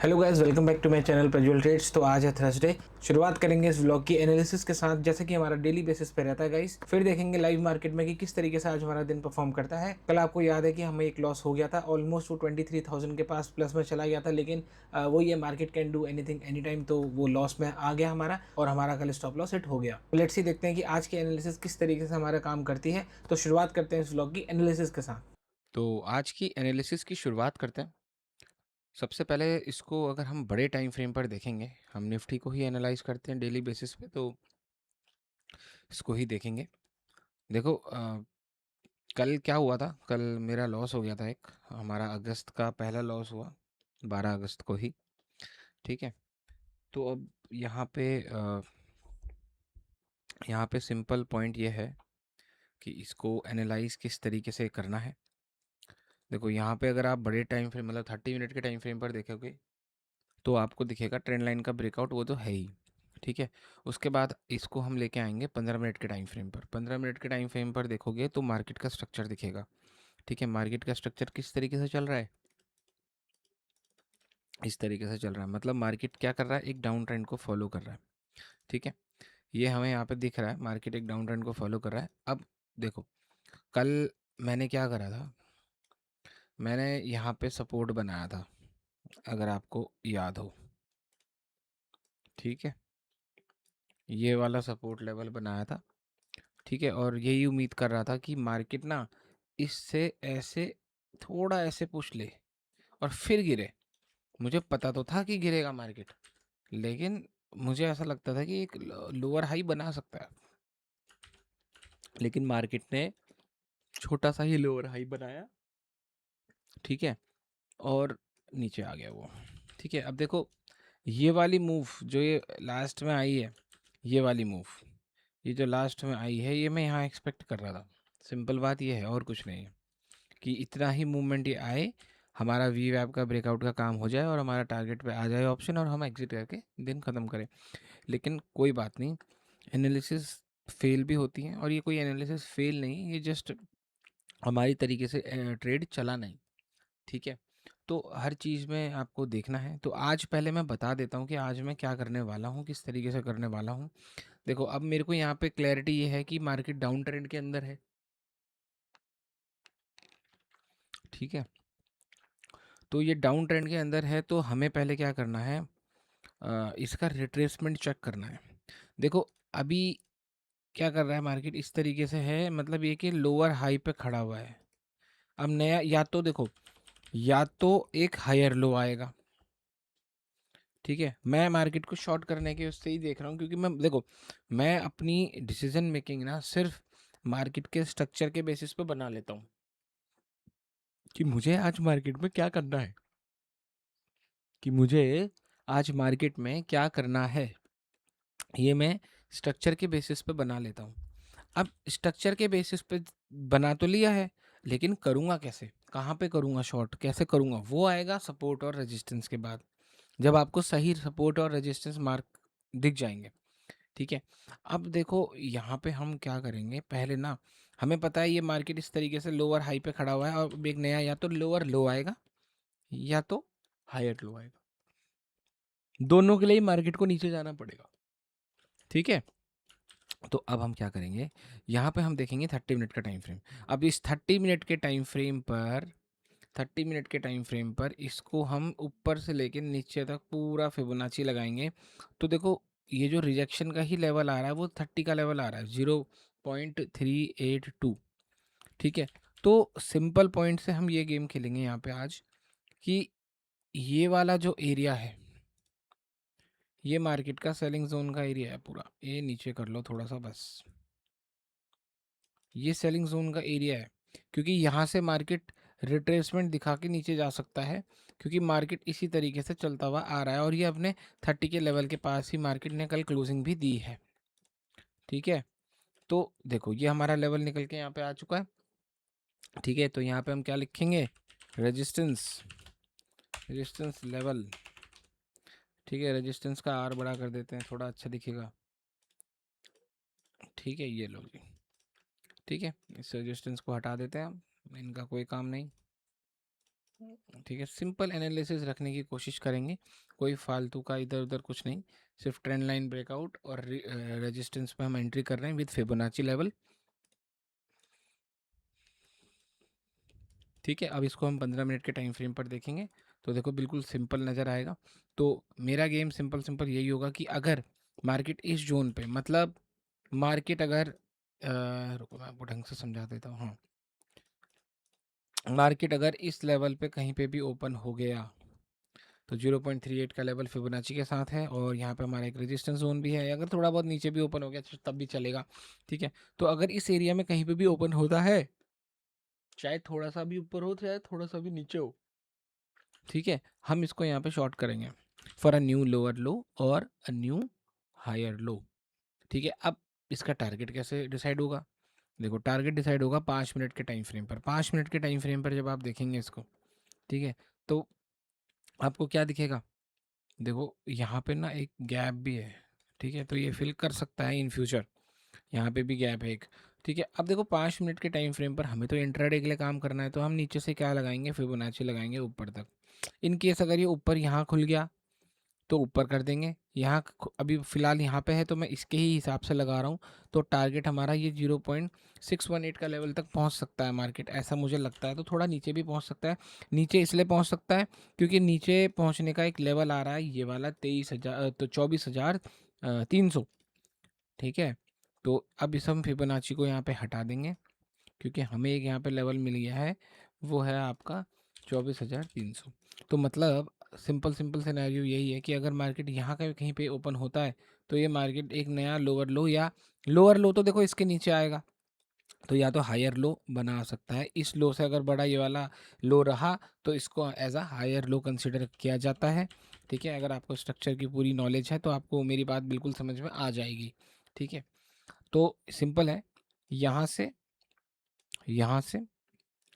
Hello guys, welcome back to my channel Prajwal Trades. तो आज है थर्सडे। शुरुआत करेंगे इस व्लॉग की एनालिसिस के साथ, जैसे कि हमारा डेली बेसिस पे रहता है गाइस। फिर देखेंगे लाइव मार्केट में कि किस तरीके से आज हमारा दिन परफॉर्म करता है। कल आपको याद है कि हमें एक लॉस हो गया था, ऑलमोस्ट वो 23,000 के पास प्लस में चला गया था, लेकिन वो ये market can do anything any time, तो वो लॉस में आ गया हमारा और हमारा कल स्टॉप लॉस हिट हो गया। लेट्स सी देखते हैं कि आज की एनालिसिस किस तरीके से हमारा काम करती है। तो शुरुआत करते हैं इस व्लॉग की एनालिसिस के साथ। तो आज की एनालिसिस की शुरुआत करते हैं। सबसे पहले इसको अगर हम बड़े टाइम फ्रेम पर देखेंगे, हम निफ्टी को ही एनालाइज करते हैं डेली बेसिस पे, तो इसको ही देखेंगे। देखो कल क्या हुआ था। कल मेरा लॉस हो गया था, एक हमारा अगस्त का पहला लॉस हुआ 12 अगस्त को ही। ठीक है। तो अब यहाँ पे सिंपल पॉइंट ये है कि इसको एनालाइज किस तरीके से करना है। देखो यहाँ पे अगर आप बड़े टाइम फ्रेम मतलब 30 मिनट के टाइम फ्रेम पर देखोगे तो आपको दिखेगा ट्रेंड लाइन का ब्रेकआउट, वो तो है ही। ठीक है। उसके बाद इसको हम लेके आएंगे 15 मिनट के टाइम फ्रेम पर। 15 मिनट के टाइम फ्रेम पर देखोगे तो मार्केट का स्ट्रक्चर दिखेगा। ठीक है। मार्केट का स्ट्रक्चर किस तरीके से चल रहा है, इस तरीके से चल रहा है। मतलब मार्केट क्या कर रहा है, एक डाउन ट्रेंड को फॉलो कर रहा है। ठीक है। ये हमें यहाँ पे दिख रहा है, मार्केट एक डाउन ट्रेंड को फॉलो कर रहा है। अब देखो कल मैंने क्या करा था, मैंने यहाँ पे सपोर्ट बनाया था, अगर आपको याद हो। ठीक है। ये वाला सपोर्ट लेवल बनाया था। ठीक है। और यही उम्मीद कर रहा था कि मार्केट ना इससे ऐसे थोड़ा ऐसे पुश ले और फिर गिरे। मुझे पता तो था कि गिरेगा मार्केट, लेकिन मुझे ऐसा लगता था कि एक लोअर हाई बना सकता है, लेकिन मार्केट ने छोटा सा ही लोअर हाई बनाया। ठीक है। और नीचे आ गया वो। ठीक है। अब देखो ये वाली मूव जो ये लास्ट में आई है, ये वाली मूव, ये जो लास्ट में आई है, ये मैं यहाँ एक्सपेक्ट कर रहा था। सिंपल बात ये है और कुछ नहीं है कि इतना ही मूवमेंट ये आए, हमारा वी वैप का ब्रेकआउट का काम हो जाए और हमारा टारगेट पे आ जाए ऑप्शन और हम एग्जिट करके दिन ख़त्म करें। लेकिन कोई बात नहीं, एनालिसिस फेल भी होती हैं, और ये कोई एनालिसिस फेल नहीं, ये जस्ट हमारी तरीके से ट्रेड चला नहीं। ठीक है। तो हर चीज़ में आपको देखना है। तो आज पहले मैं बता देता हूँ कि आज मैं क्या करने वाला हूँ, किस तरीके से करने वाला हूँ। देखो अब मेरे को यहाँ पे क्लैरिटी ये है कि मार्केट डाउन ट्रेंड के अंदर है। ठीक है। तो ये डाउन ट्रेंड के अंदर है, तो हमें पहले क्या करना है, इसका रिट्रेसमेंट चेक करना है। देखो अभी क्या कर रहा है मार्केट, इस तरीके से है, मतलब ये कि लोअर हाई पे खड़ा हुआ है। अब नया या तो देखो, या तो एक हायर लो आएगा। ठीक है। मैं मार्केट को शॉर्ट करने के उससे ही देख रहा हूँ, क्योंकि मैं देखो मैं अपनी डिसीजन मेकिंग ना सिर्फ मार्केट के स्ट्रक्चर के बेसिस पे बना लेता हूँ कि मुझे आज मार्केट में क्या करना है, कि मुझे आज मार्केट में क्या करना है, ये मैं स्ट्रक्चर के बेसिस पे बना लेता हूँ। अब स्ट्रक्चर के बेसिस पे बना तो लिया है, लेकिन करूँगा कैसे, कहाँ पे करूँगा शॉर्ट, कैसे करूँगा, वो आएगा सपोर्ट और रेजिस्टेंस के बाद, जब आपको सही सपोर्ट और रेजिस्टेंस मार्क दिख जाएंगे। ठीक है। अब देखो यहाँ पे हम क्या करेंगे, पहले ना हमें पता है ये मार्केट इस तरीके से लोअर हाई पे खड़ा हुआ है, और अब एक नया या तो लोअर लो आएगा या तो हायर लो आएगा, दोनों के लिए मार्केट को नीचे जाना पड़ेगा। ठीक है। तो अब हम क्या करेंगे, यहाँ पे हम देखेंगे 30 मिनट का टाइम फ्रेम। अब इस 30 मिनट के टाइम फ्रेम पर इसको हम ऊपर से लेके नीचे तक पूरा फिबोनाची लगाएंगे। तो देखो ये जो रिजेक्शन का ही लेवल आ रहा है, वो 30 का लेवल आ रहा है, 0.382। ठीक है। तो सिंपल पॉइंट से हम ये गेम खेलेंगे यहाँ पे आज, कि ये वाला जो एरिया है, ये मार्केट का सेलिंग जोन का एरिया है पूरा। ये नीचे कर लो थोड़ा सा बस, ये सेलिंग जोन का एरिया है, क्योंकि यहाँ से मार्केट रिट्रेसमेंट दिखा के नीचे जा सकता है, क्योंकि मार्केट इसी तरीके से चलता हुआ आ रहा है, और ये अपने 30 के लेवल के पास ही मार्केट ने कल क्लोजिंग भी दी है। ठीक है। तो देखो ये हमारा लेवल निकल के यहाँ पे आ चुका है। ठीक है। तो यहाँ पे हम क्या लिखेंगे, रेजिस्टेंस, रेजिस्टेंस लेवल। ठीक है। रेजिस्टेंस का आर बड़ा कर देते हैं, थोड़ा अच्छा दिखेगा। ठीक है। ये लो जी। ठीक है। इस रेजिस्टेंस को हटा देते हैं हम, इनका कोई काम नहीं। ठीक है, सिंपल एनालिसिस रखने की कोशिश करेंगे, कोई फालतू का इधर उधर कुछ नहीं, सिर्फ ट्रेंड लाइन ब्रेकआउट और रेजिस्टेंस पे हम एंट्री कर रहे हैं विद फिबोनाची लेवल। ठीक है, अब इसको हम 15 मिनट के टाइम फ्रेम पर देखेंगे तो देखो बिल्कुल सिंपल नज़र आएगा। तो मेरा गेम सिंपल सिंपल यही होगा कि अगर मार्केट इस जोन पे, मतलब मार्केट अगर रुको मैं आपको ढंग से समझा देता हूँ। हाँ, मार्केट अगर इस लेवल पे कहीं पे भी ओपन हो गया तो 0.38 का लेवल फिबोनाची के साथ है, और यहाँ पे हमारा एक रेजिस्टेंस जोन भी है। अगर थोड़ा बहुत नीचे भी ओपन हो गया तो तब भी चलेगा। ठीक है, तो अगर इस एरिया में कहीं पे भी ओपन होता है, चाहे थोड़ा सा भी ऊपर हो चाहे थोड़ा सा भी नीचे हो, ठीक है, हम इसको यहाँ पे शॉर्ट करेंगे फॉर अ न्यू लोअर लो और अ न्यू हायर लो। ठीक है, अब इसका टारगेट कैसे डिसाइड होगा? देखो, टारगेट डिसाइड होगा 5 मिनट के टाइम फ्रेम पर। 5 मिनट के टाइम फ्रेम पर जब आप देखेंगे इसको, ठीक है, तो आपको क्या दिखेगा? देखो यहाँ पे ना एक गैप भी है। ठीक है, तो ये फिल कर सकता है इन फ्यूचर। यहाँ पे भी गैप है एक। ठीक है, अब देखो 5 मिनट के टाइम फ्रेम पर हमें तो इंट्राडे के लिए काम करना है, तो हम नीचे से क्या लगाएंगे? फिबोनाची लगाएंगे ऊपर तक। इन केस अगर ये ऊपर यहाँ खुल गया तो ऊपर कर देंगे। यहाँ अभी फ़िलहाल यहाँ पे है तो मैं इसके ही हिसाब से लगा रहा हूँ। तो टारगेट हमारा ये 0.618 का लेवल तक पहुँच सकता है मार्केट, ऐसा मुझे लगता है। तो थोड़ा नीचे भी पहुँच सकता है। नीचे इसलिए पहुँच सकता है क्योंकि नीचे पहुँचने का एक लेवल आ रहा है, ये वाला 23,000 तो 24,300। ठीक है, तो अब इस हम फिबोनाची को यहाँ पे हटा देंगे क्योंकि हमें एक यहाँ पे लेवल मिल गया है, वो है आपका 24,300। तो मतलब सिंपल सिंपल सिनेरियो यही है कि अगर मार्केट यहाँ का कहीं पे ओपन होता है तो ये मार्केट एक नया लोअर लो, या लोअर लो तो देखो इसके नीचे आएगा, तो या तो हायर लो बना सकता है। इस लो से अगर बड़ा ये वाला लो रहा तो इसको as a higher low consider किया जाता है। ठीक है, अगर आपको स्ट्रक्चर की पूरी नॉलेज है तो आपको मेरी बात बिल्कुल समझ में आ जाएगी। ठीक है, तो सिंपल है, यहाँ से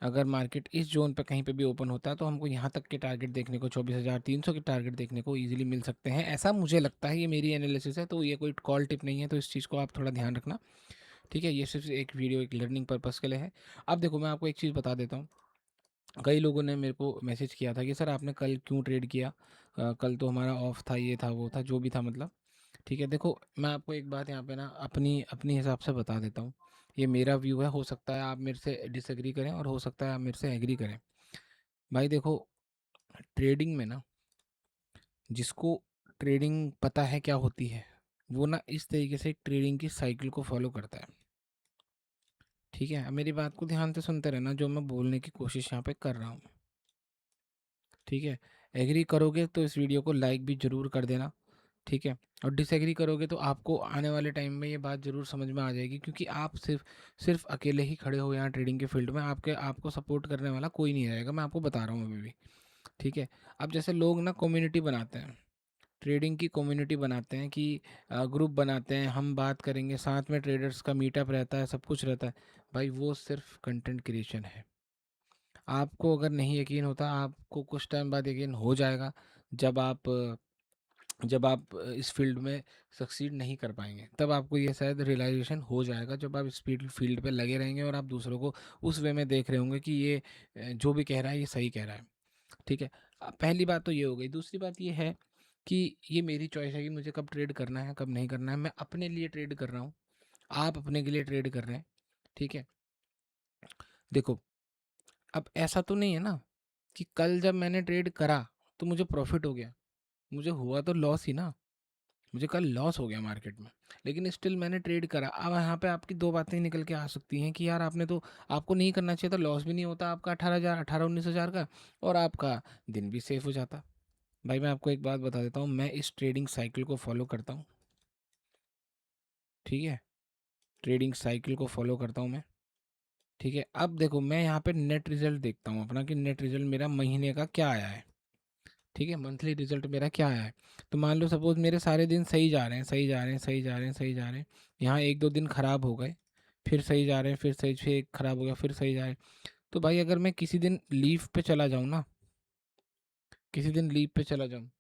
अगर मार्केट इस जोन पे कहीं पे भी ओपन होता है तो हमको यहाँ तक के टारगेट देखने को, 24,300 के टारगेट देखने को इजीली मिल सकते हैं, ऐसा मुझे लगता है। ये मेरी एनालिसिस है, तो ये कोई कॉल टिप नहीं है, तो इस चीज़ को आप थोड़ा ध्यान रखना। ठीक है, ये सिर्फ एक वीडियो एक लर्निंग पर्पज़ के लिए है। अब देखो मैं आपको एक चीज़ बता देता हूँ। कई लोगों ने मेरे को मैसेज किया था कि सर आपने कल क्यों ट्रेड किया? कल तो हमारा ऑफ था, ये था वो था, जो भी था मतलब। ठीक है, देखो मैं आपको एक बात यहाँ पे ना अपनी अपनी हिसाब से बता देता हूँ। ये मेरा व्यू है, हो सकता है आप मेरे से डिसएग्री करें और हो सकता है आप मेरे से एग्री करें। भाई देखो, ट्रेडिंग में ना, जिसको ट्रेडिंग पता है क्या होती है, वो ना इस तरीके से ट्रेडिंग की साइकिल को फॉलो करता है। ठीक है, अब मेरी बात को ध्यान से सुनते रहना, जो मैं बोलने की कोशिश यहाँ पे कर रहा हूँ। ठीक है, एग्री करोगे तो इस वीडियो को लाइक भी ज़रूर कर देना। ठीक है, और डिसएग्री करोगे तो आपको आने वाले टाइम में ये बात ज़रूर समझ में आ जाएगी, क्योंकि आप सिर्फ सिर्फ अकेले ही खड़े हो यहाँ ट्रेडिंग के फील्ड में, आपको सपोर्ट करने वाला कोई नहीं रहेगा, मैं आपको बता रहा हूँ अभी भी। ठीक है, अब जैसे लोग ना कम्युनिटी बनाते हैं, ट्रेडिंग की कम्युनिटी बनाते हैं कि ग्रुप बनाते हैं, हम बात करेंगे साथ में, ट्रेडर्स का मीटअप रहता है, सब कुछ रहता है। भाई वो सिर्फ कंटेंट क्रिएशन है। आपको अगर नहीं यकीन होता, आपको कुछ टाइम बाद यकीन हो जाएगा जब आप इस फील्ड में सक्सीड नहीं कर पाएंगे, तब आपको ये शायद रियलाइजेशन हो जाएगा, जब आप इस फील्ड पे लगे रहेंगे और आप दूसरों को उस वे में देख रहे होंगे कि ये जो भी कह रहा है ये सही कह रहा है। ठीक है, पहली बात तो ये हो गई। दूसरी बात ये है कि ये मेरी चॉइस है कि मुझे कब ट्रेड करना है कब नहीं करना है, मैं अपने लिए ट्रेड कर रहा हूँ, आप अपने के लिए ट्रेड कर रहे हैं। ठीक है, देखो अब ऐसा तो नहीं है ना कि कल जब मैंने ट्रेड करा तो मुझे प्रॉफिट हो गया, मुझे हुआ तो लॉस ही ना, मुझे कल लॉस हो गया मार्केट में, लेकिन स्टिल मैंने ट्रेड करा। अब यहाँ पे आपकी दो बातें निकल के आ सकती हैं कि यार आपको नहीं करना चाहिए था, लॉस भी नहीं होता आपका 18,000 18-19,000 का, और आपका दिन भी सेफ हो जाता। भाई मैं आपको एक बात बता देता हूँ, मैं इस ट्रेडिंग साइकिल को फॉलो करता हूँ। ठीक है, ट्रेडिंग साइकिल को फॉलो करता हूँ मैं। ठीक है, अब देखो मैं यहाँ पे नेट रिजल्ट देखता हूँ अपना, कि नेट रिजल्ट मेरा महीने का क्या आया है। ठीक है, मंथली रिजल्ट मेरा क्या आया है। तो मान लो सपोज मेरे सारे दिन सही जा रहे हैं, सही जा रहे हैं, सही जा रहे हैं, सही जा रहे हैं, यहाँ एक दो दिन खराब हो गए, फिर सही जा रहे हैं, फिर सही, फिर एक खराब हो गया, फिर सही जा रहे हैं। तो भाई अगर मैं किसी दिन लीव पे चला जाऊँ ना, किसी दिन लीव पे चला जाऊँ,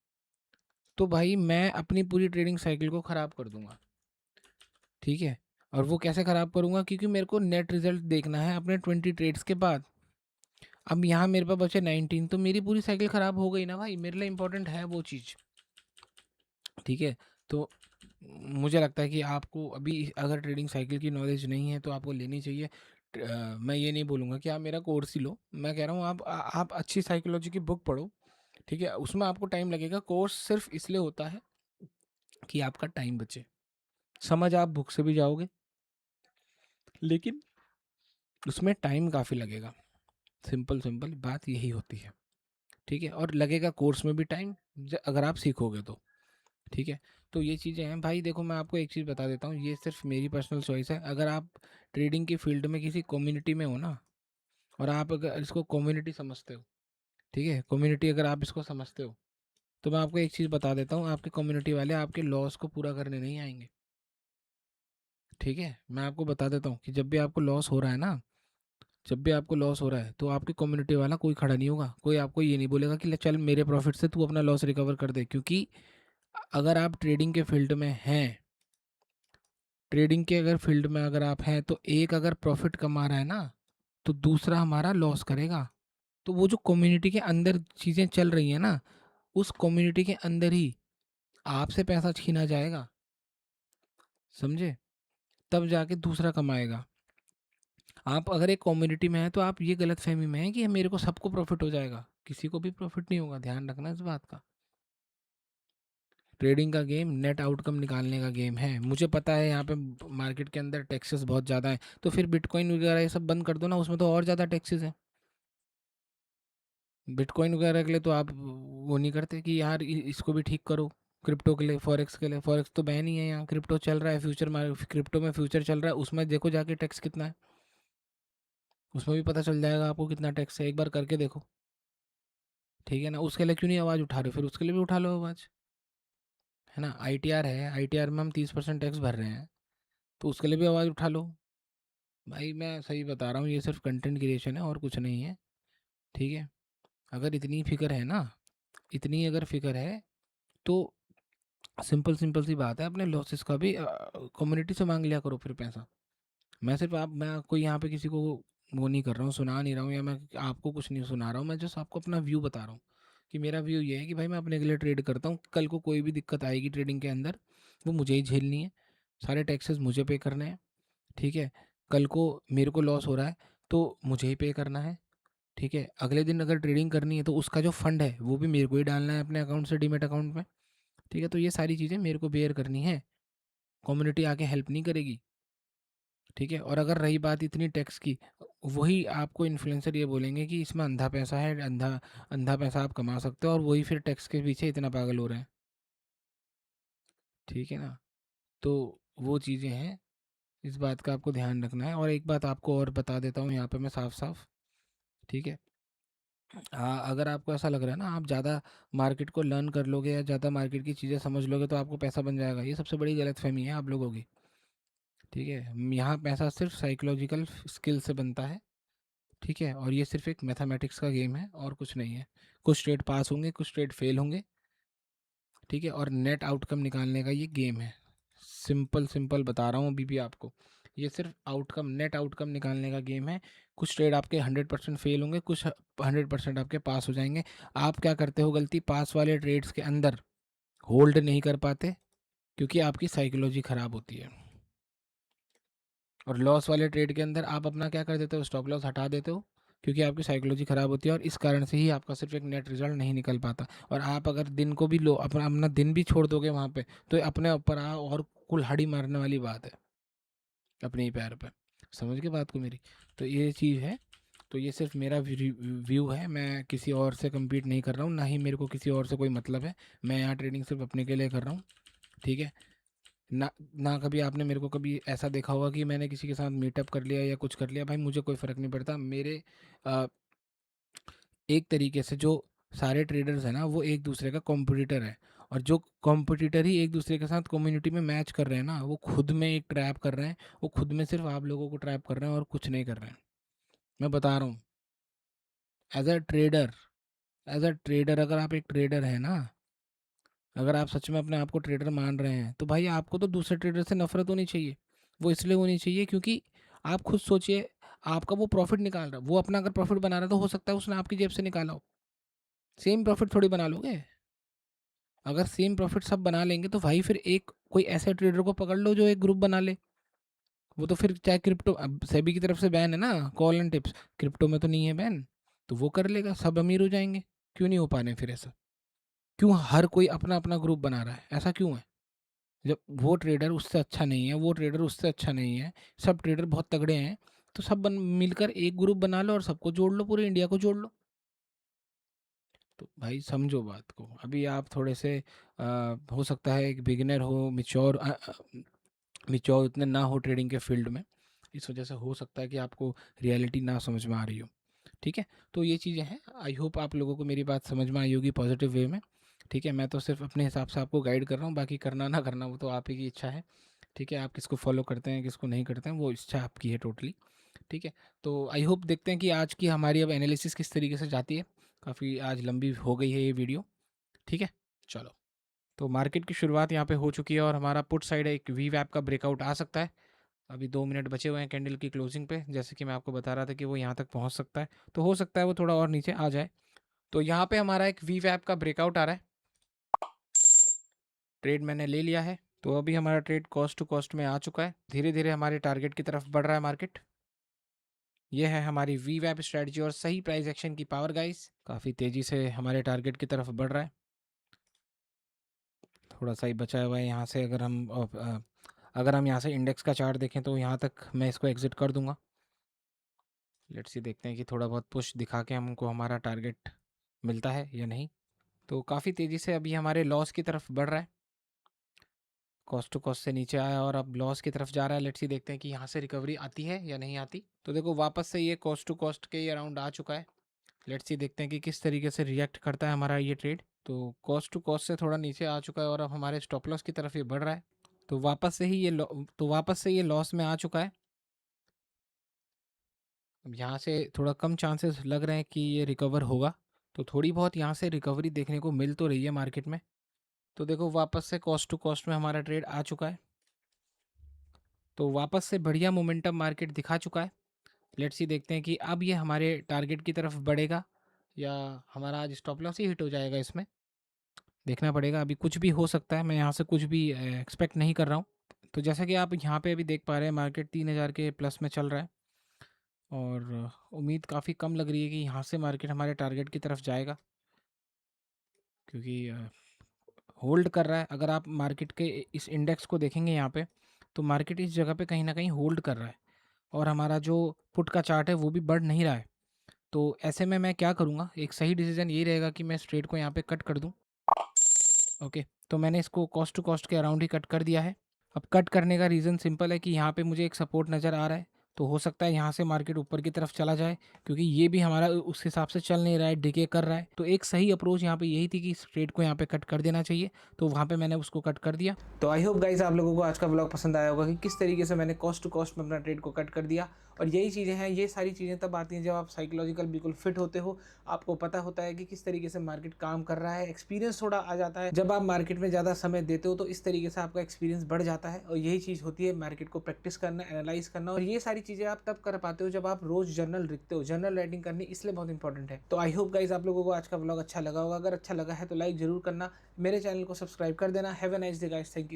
तो भाई मैं अपनी पूरी ट्रेडिंग साइकिल को ख़राब कर दूंगा। ठीक है, और वो कैसे ख़राब करूंगा? क्योंकि मेरे को नेट रिजल्ट देखना है अपने 20 ट्रेड्स के बाद। अब यहाँ मेरे पास बचे 19, तो मेरी पूरी साइकिल ख़राब हो गई ना भाई, मेरे लिए इम्पोर्टेंट है वो चीज़, ठीक है? तो मुझे लगता है कि आपको अभी अगर ट्रेडिंग साइकिल की नॉलेज नहीं है तो आपको लेनी चाहिए। मैं ये नहीं बोलूँगा कि आप मेरा कोर्स ही लो, मैं कह रहा हूँ आप अच्छी साइकोलॉजी की बुक पढ़ो, ठीक है? उसमें आपको टाइम लगेगा, कोर्स सिर्फ इसलिए होता है कि आपका टाइम बचे। समझ आप बुक से भी जाओगे, लेकिन उसमें टाइम काफ़ी लगेगा। सिंपल बात यही होती है, ठीक है? और लगेगा कोर्स में भी टाइम, अगर आप सीखोगे तो, ठीक है? तो ये चीज़ें हैं भाई। देखो मैं आपको एक चीज़ बता देता हूँ, ये सिर्फ मेरी पर्सनल चॉइस है। अगर आप ट्रेडिंग की फील्ड में किसी कम्युनिटी में हो ना, और आप अगर इसको कम्युनिटी समझते हो, ठीक है, कम्युनिटी अगर आप इसको समझते हो, तो मैं आपको एक चीज़ बता देता हूँ, आपकी कम्युनिटी वाले आपके लॉस को पूरा करने नहीं आएंगे, ठीक है? मैं आपको बता देता हूँ कि जब भी आपको लॉस हो रहा है ना, जब भी आपको लॉस हो रहा है तो आपकी कम्युनिटी वाला कोई खड़ा नहीं होगा, कोई आपको ये नहीं बोलेगा कि ले चल मेरे प्रॉफिट से तू अपना लॉस रिकवर कर दे, क्योंकि अगर आप ट्रेडिंग के फील्ड में हैं, ट्रेडिंग के अगर फील्ड में अगर आप हैं, तो एक अगर प्रॉफिट कमा रहा है ना, तो दूसरा हमारा लॉस करेगा। तो वो जो कम्युनिटी के अंदर चीज़ें चल रही हैं ना, उस कम्युनिटी के अंदर ही आपसे पैसा छीना जाएगा, समझे? तब जाके दूसरा कमाएगा। आप अगर एक कम्युनिटी में हैं तो आप ये गलतफ़हमी में हैं कि मेरे को सबको प्रॉफ़िट हो जाएगा, किसी को भी प्रॉफ़िट नहीं होगा, ध्यान रखना इस बात का। ट्रेडिंग का गेम नेट आउटकम निकालने का गेम है। मुझे पता है यहाँ पे मार्केट के अंदर टैक्सेस बहुत ज़्यादा हैं, तो फिर बिटकॉइन वगैरह ये सब बंद कर दो ना, उसमें तो और ज़्यादा टैक्सेस हैं। बिटकॉइन वगैरह के लिए तो आप वो नहीं करते कि यार इसको भी ठीक करो, क्रिप्टो के लिए, फॉरेक्स के लिए। फॉरेक्स तो बैन ही है यहाँ, क्रिप्टो चल रहा है, फ्यूचर क्रिप्टो में फ्यूचर चल रहा है, उसमें देखो जाके टैक्स कितना है, उसमें भी पता चल जाएगा आपको कितना टैक्स है, एक बार करके देखो, ठीक है ना? उसके लिए क्यों नहीं आवाज़ उठा रहे हो? फिर उसके लिए भी उठा लो आवाज़, है ना? आईटीआर है, आईटीआर में हम 30% टैक्स भर रहे हैं, तो उसके लिए भी आवाज़ उठा लो। भाई मैं सही बता रहा हूँ, ये सिर्फ कंटेंट क्रिएशन है और कुछ नहीं है, ठीक है? अगर इतनी फिक्र है ना, इतनी अगर फिक्र है, तो सिंपल सिंपल सी बात है, अपने लॉसेस का भी कम्युनिटी से मांग लिया करो फिर पैसा। मैं कोई यहाँ पे किसी को वो नहीं कर रहा हूँ, सुना नहीं रहा हूँ, या मैं आपको कुछ नहीं सुना रहा हूँ, मैं जस्ट आपको अपना व्यू बता रहा हूँ कि मेरा व्यू ये है कि भाई मैं अपने के लिए ट्रेड करता हूँ, कल को कोई भी दिक्कत आएगी ट्रेडिंग के अंदर, वो मुझे ही झेलनी है, सारे टैक्सेस मुझे पे करने हैं, ठीक है? कल को मेरे को लॉस हो रहा है तो मुझे ही पे करना है, ठीक है? अगले दिन अगर ट्रेडिंग करनी है तो उसका जो फंड है वो भी मेरे को ही डालना है अपने अकाउंट से, डीमेट अकाउंट में, ठीक है? तो ये सारी चीज़ें मेरे को बेयर करनी है, कम्युनिटी आके हेल्प नहीं करेगी, ठीक है? और अगर रही बात इतनी टैक्स की, वही आपको इन्फ्लुएंसर ये बोलेंगे कि इसमें अंधा पैसा है, अंधा अंधा पैसा आप कमा सकते हो, और वही फिर टैक्स के पीछे इतना पागल हो रहे हैं, ठीक है ना? तो वो चीज़ें हैं, इस बात का आपको ध्यान रखना है। और एक बात आपको और बता देता हूँ यहाँ पे मैं साफ साफ, ठीक है? अगर आपको ऐसा लग रहा है ना आप ज़्यादा मार्केट को लर्न कर लोगे या ज़्यादा मार्केट की चीज़ें समझ लोगे तो आपको पैसा बन जाएगा, ये सबसे बड़ी गलतफहमी है आप लोगों की, ठीक है? यहाँ पैसा सिर्फ साइकोलॉजिकल स्किल से बनता है, ठीक है? और ये सिर्फ एक मैथमेटिक्स का गेम है और कुछ नहीं है। कुछ ट्रेड पास होंगे, कुछ ट्रेड फेल होंगे, ठीक है? और नेट आउटकम निकालने का ये गेम है। सिंपल सिंपल बता रहा हूँ अभी भी आपको, ये सिर्फ आउटकम, नेट आउटकम निकालने का गेम है। कुछ ट्रेड आपके 100% फेल होंगे, कुछ 100% आपके पास हो जाएंगे। आप क्या करते हो गलती, पास वाले ट्रेड्स के अंदर होल्ड नहीं कर पाते, क्योंकि आपकी साइकोलॉजी ख़राब होती है। और लॉस वाले ट्रेड के अंदर आप अपना क्या कर देते हो, स्टॉप लॉस हटा देते हो, क्योंकि आपकी साइकोलॉजी ख़राब होती है, और इस कारण से ही आपका सिर्फ एक नेट रिजल्ट नहीं निकल पाता। और आप अगर दिन को भी लो, अपना अपना दिन भी छोड़ दोगे वहाँ पे, तो अपने ऊपर आ और कुल्हाड़ी मारने वाली बात है अपने ही पैर पे। समझ के बात को मेरी? तो ये चीज़ है। तो ये सिर्फ मेरा व्यू है, मैं किसी और से कम्पीट नहीं कर रहा हूँ, ना ही मेरे को किसी और से कोई मतलब है। मैं यहाँ ट्रेडिंग सिर्फ अपने के लिए कर रहा हूँ, ठीक है? ना ना कभी आपने मेरे को कभी ऐसा देखा होगा कि मैंने किसी के साथ मीटअप कर लिया या कुछ कर लिया, भाई मुझे कोई फ़र्क नहीं पड़ता। मेरे अ, एक तरीके से जो सारे ट्रेडर्स हैं ना, वो एक दूसरे का कॉम्पिटिटर है, और जो कॉम्पिटिटर ही एक दूसरे के साथ कम्युनिटी में मैच कर रहे हैं ना, वो खुद में एक ट्रैप कर रहे हैं, वो खुद में सिर्फ आप लोगों को ट्रैप कर रहे हैं और कुछ नहीं कर रहे हैं। मैं बता रहा हूँ, as a trader, as a trader अगर आप एक ट्रेडर है ना, अगर आप सच में अपने आप को ट्रेडर मान रहे हैं, तो भाई आपको तो दूसरे ट्रेडर से नफरत होनी चाहिए। वो इसलिए होनी चाहिए क्योंकि आप खुद सोचिए, आपका वो प्रॉफिट निकाल रहा है, वो अपना अगर प्रॉफिट बना रहा है तो हो सकता है उसने आपकी जेब से निकाला हो। सेम प्रॉफिट थोड़ी बना लोगे। अगर सेम प्रॉफिट सब बना लेंगे तो भाई फिर एक कोई ऐसे ट्रेडर को पकड़ लो जो एक ग्रुप बना ले। वो तो फिर चाहे क्रिप्टो, अब सेबी की तरफ से बैन है ना कॉल एंड टिप्स, क्रिप्टो में तो नहीं है बैन, तो वो कर लेगा, सब अमीर हो जाएंगे। क्यों नहीं हो पा रहे हैं फिर ऐसा? क्यों हर कोई अपना अपना ग्रुप बना रहा है, ऐसा क्यों है? जब वो ट्रेडर उससे अच्छा नहीं है, वो ट्रेडर उससे अच्छा नहीं है, सब ट्रेडर बहुत तगड़े हैं, तो सब मिलकर एक ग्रुप बना लो और सबको जोड़ लो, पूरे इंडिया को जोड़ लो। तो भाई समझो बात को। अभी आप थोड़े से हो सकता है एक बिगिनर हो, मिच्योर उतने ना हो ट्रेडिंग के फील्ड में, इस वजह से हो सकता है कि आपको रियलिटी ना समझ में आ रही हो। ठीक है, तो ये चीज़ें हैं। आई होप आप लोगों को मेरी बात समझ में आई होगी पॉजिटिव वे में। ठीक है, मैं तो सिर्फ अपने हिसाब से आपको गाइड कर रहा हूँ, बाकी करना ना करना वो तो आप ही की इच्छा है। ठीक है, आप किसको फॉलो करते हैं किसको नहीं करते हैं वो इच्छा आपकी है टोटली। ठीक है, तो आई होप देखते हैं कि आज की हमारी अब एनालिसिस किस तरीके से जाती है। काफ़ी आज लंबी हो गई है ये वीडियो। ठीक है, चलो। तो मार्केट की शुरुआत यहाँ पे हो चुकी है और हमारा पुट साइड एक वी वैप का ब्रेकआउट आ सकता है। अभी 2 मिनट बचे हुए हैं कैंडल की क्लोजिंग पे, जैसे कि मैं आपको बता रहा था कि वो यहाँ तक पहुँच सकता है, तो हो सकता है वो थोड़ा और नीचे आ जाए। तो यहाँ पे हमारा एक वी वैप का ब्रेकआउट आ रहा है, ट्रेड मैंने ले लिया है। तो अभी हमारा ट्रेड कॉस्ट टू कॉस्ट में आ चुका है, धीरे धीरे हमारे टारगेट की तरफ बढ़ रहा है मार्केट। ये है हमारी वी वैप स्ट्रेटजी और सही प्राइस एक्शन की पावर गाइस, काफ़ी तेज़ी से हमारे टारगेट की तरफ बढ़ रहा है। थोड़ा सा ही बचा हुआ है यहाँ से, अगर हम यहाँ से इंडेक्स का चार्ट देखें तो यहाँ तक मैं इसको एग्जिट कर दूंगा। लेट्स सी, देखते हैं कि थोड़ा बहुत पुश दिखा के हमको हमारा टारगेट मिलता है या नहीं। तो काफ़ी तेज़ी से अभी हमारे लॉस की तरफ बढ़ रहा है, कॉस्ट टू कॉस्ट से नीचे आया और अब लॉस की तरफ जा रहा है। लेट्स सी, देखते हैं कि यहाँ से रिकवरी आती है या नहीं आती। तो देखो वापस से ये कॉस्ट टू कॉस्ट के अराउंड आ चुका है। लेट्स सी, देखते हैं कि किस तरीके से रिएक्ट करता है हमारा ये ट्रेड। तो कॉस्ट टू कॉस्ट से थोड़ा नीचे आ चुका है और अब हमारे स्टॉप लॉस की तरफ ये बढ़ रहा है। तो वापस से ये लॉस में आ चुका है। अब यहाँ से थोड़ा कम चांसेस लग रहे हैं कि ये रिकवर होगा, तो थोड़ी बहुत यहाँ से रिकवरी देखने को मिल तो रही है मार्केट में। तो देखो वापस से कॉस्ट टू कॉस्ट में हमारा ट्रेड आ चुका है, तो वापस से बढ़िया मोमेंटम मार्केट दिखा चुका है। लेट्स सी, देखते हैं कि अब ये हमारे टारगेट की तरफ बढ़ेगा या हमारा आज स्टॉप लॉस ही हिट हो जाएगा। इसमें देखना पड़ेगा, अभी कुछ भी हो सकता है, मैं यहाँ से कुछ भी एक्सपेक्ट नहीं कर रहा हूँ। तो जैसा कि आप यहाँ पे अभी देख पा रहे हैं मार्केट 3000 के प्लस में चल रहा है और उम्मीद काफ़ी कम लग रही है कि यहाँ से मार्केट हमारे टारगेट की तरफ जाएगा, क्योंकि होल्ड कर रहा है। अगर आप मार्केट के इस इंडेक्स को देखेंगे यहाँ पे, तो मार्केट इस जगह पे कहीं ना कहीं होल्ड कर रहा है और हमारा जो पुट का चार्ट है वो भी बढ़ नहीं रहा है। तो ऐसे में मैं क्या करूँगा, एक सही डिसीजन यही रहेगा कि मैं इस ट्रेड को यहाँ पे कट कर दूँ। ओके, तो मैंने इसको कॉस्ट टू कॉस्ट के अराउंड ही कट कर दिया है। अब कट करने का रीज़न सिंपल है कि यहाँ पे मुझे एक सपोर्ट नज़र आ रहा है, तो हो सकता है यहाँ से मार्केट ऊपर की तरफ चला जाए, क्योंकि ये भी हमारा उस हिसाब से चल नहीं रहा है, डिके कर रहा है। तो एक सही अप्रोच यहाँ पे यही थी कि इस ट्रेड को यहाँ पे कट कर देना चाहिए, तो वहाँ पे मैंने उसको कट कर दिया। तो आई होप गाइस आप लोगों को आज का ब्लॉग पसंद आया होगा कि किस तरीके से मैंने कॉस्ट टू कॉस्ट में अपना ट्रेड को कट कर दिया। और यही चीज़ें हैं, ये सारी चीज़ें तब आती हैं जब आप साइकोलॉजिकल बिल्कुल फिट होते हो, आपको पता होता है कि किस तरीके से मार्केट काम कर रहा है, एक्सपीरियंस थोड़ा आ जाता है। जब आप मार्केट में ज़्यादा समय देते हो तो इस तरीके से आपका एक्सपीरियंस बढ़ जाता है और यही चीज़ होती है मार्केट को प्रैक्टिस करना, एनालाइज करना। और ये सारी चीज़ें आप तब कर पाते हो जब आप रोज़ जर्नल लिखते हो। जर्नल राइटिंग करनी इसलिए बहुत इंपॉर्टेंट है। तो आई होप गाइज आप लोगों को आज का ब्लॉग अच्छा लगा होगा। अगर अच्छा लगा है तो लाइक जरूर करना, मेरे चैनल को सब्सक्राइब कर देना। Have a nice day guys, thank you.